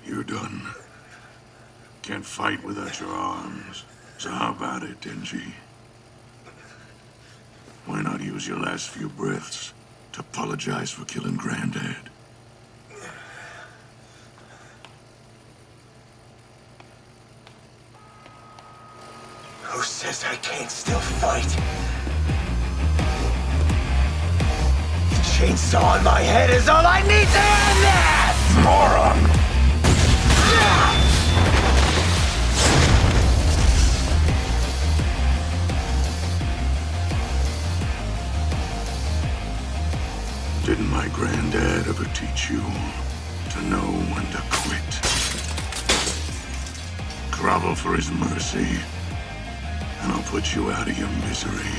You're done. Can't fight without your arms. So how about it, Denji? Why not use your last few breaths to apologize for killing Granddad? Who says I can't still fight? The chainsaw on my head is all I need to end this! Moron! Didn't my granddad ever teach you to know when to quit? Grovel for his mercy, and I'll put you out of your misery.